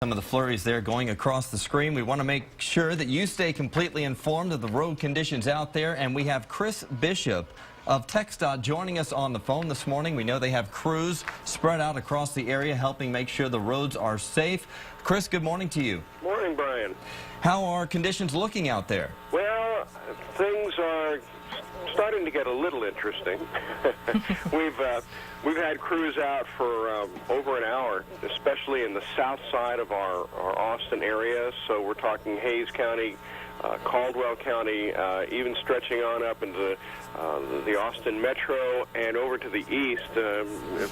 Some of the flurries there going across the screen. We want to make sure that you stay completely informed of the road conditions out there. And we have Chris Bishop of TxDOT joining us on the phone this morning. We know they have crews spread out across the area helping make sure the roads are safe. Chris, good morning to you. Morning, Brian. How are conditions looking out there? Well, things are starting to get a little interesting. We've had crews out for over an hour, especially in the south side of our Austin area. So we're talking Hayes County, Caldwell County, even stretching on up into the Austin Metro and over to the east.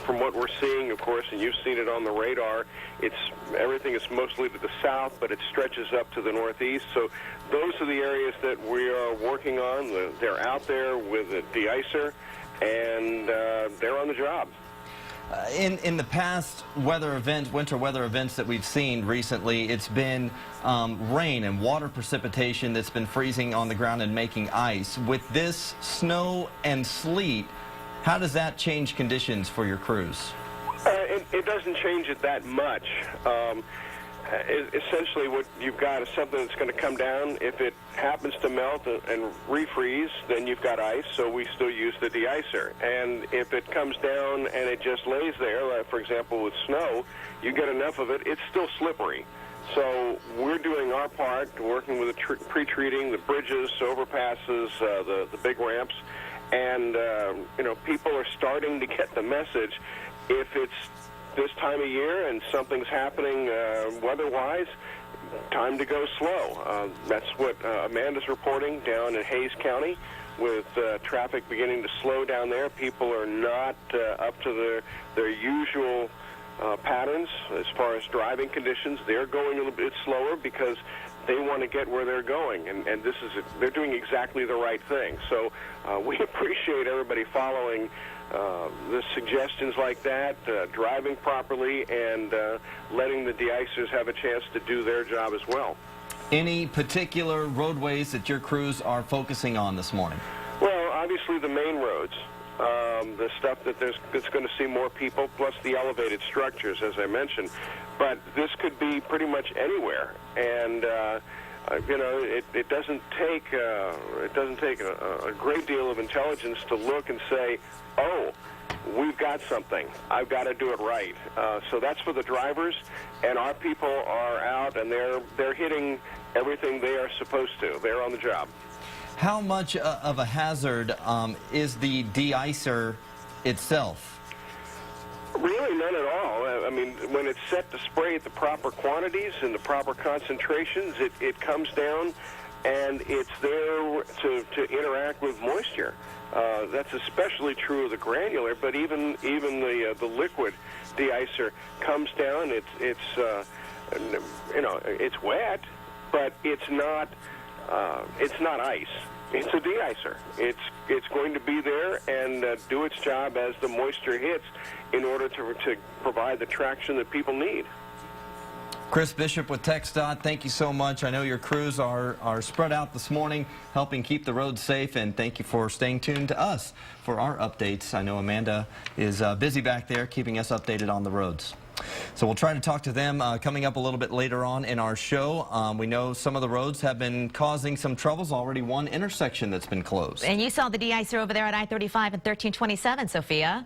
From what we're seeing, of course, and you've seen it on the radar, everything is mostly to the south, but it stretches up to the northeast. So those are the areas that we are working on. They're out there with a de-icer, and they're on the job. In the past winter weather events that we've seen recently, it's been rain and water precipitation that's been freezing on the ground and making ice. With this snow and sleet, how does that change conditions for your crews? It doesn't change it that much. Essentially what you've got is something that's going to come down. If it happens to melt and refreeze, then you've got ice, so we still use the de-icer. And if it comes down and it just lays there, for example with snow, you get enough of it, it's still slippery. So we're doing our part, working with the pre-treating, the bridges, overpasses, the big ramps, and people are starting to get the message. If it's this time of year and something's happening weather-wise, time to go slow. That's what Amanda's reporting down in Hayes County with traffic beginning to slow down there. People are not up to their usual patterns as far as driving conditions. They're going a little bit slower because they want to get where they're going, and they're doing exactly the right thing. So we appreciate everybody following the suggestions like that, driving properly, and letting the de-icers have a chance to do their job as well. Any particular roadways that your crews are focusing on this morning? Well, obviously the main roads. The stuff that's going to see more people, plus the elevated structures, as I mentioned. But this could be pretty much anywhere, and it doesn't take a great deal of intelligence to look and say, oh, we've got something. I've got to do it right. So that's for the drivers, and our people are out and they're hitting everything they are supposed to. They're on the job. How much of a hazard is the de-icer itself? Really none at all. I mean, when it's set to spray at the proper quantities and the proper concentrations, it comes down and it's there to interact with moisture. That's especially true of the granular, but even the liquid de-icer comes down. It's wet, but it's not ice. It's a de-icer. It's going to be there and do its job as the moisture hits in order to provide the traction that people need. Chris Bishop with TxDOT, thank you so much. I know your crews are spread out this morning helping keep the roads safe, and thank you for staying tuned to us for our updates. I know Amanda is busy back there keeping us updated on the roads. So we'll try to talk to them coming up a little bit later on in our show. We know some of the roads have been causing some troubles. Already one intersection that's been closed. And you saw the de-icer over there at I-35 and 1327, Sophia.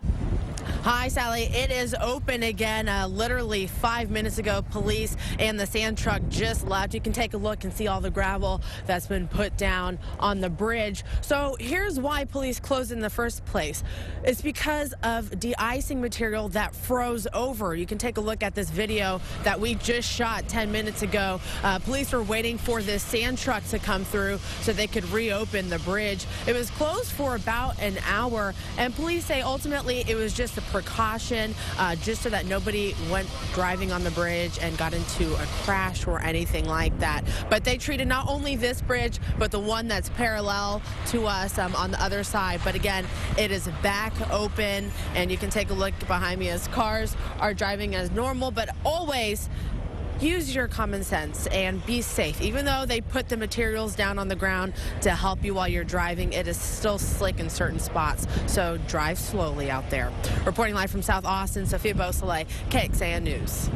Hi, Sally. It is open again. Literally 5 minutes ago, police and the sand truck just left. You can take a look and see all the gravel that's been put down on the bridge. So here's why police closed in the first place. It's because of de-icing material that froze over. You can take a look at this video that we just shot 10 minutes ago. Police were waiting for this sand truck to come through so they could reopen the bridge. It was closed for about an hour, and police say ultimately it was just a precaution, just so that nobody went driving on the bridge and got into a crash or anything like that. But they treated not only this bridge, but the one that's parallel to us on the other side. But again, it is back open, and you can take a look behind me as cars are driving as normal, but always use your common sense and be safe. Even though they put the materials down on the ground to help you while you're driving, it is still slick in certain spots. So drive slowly out there. Reporting live from South Austin, Sophia Beusoleil, KXAN News.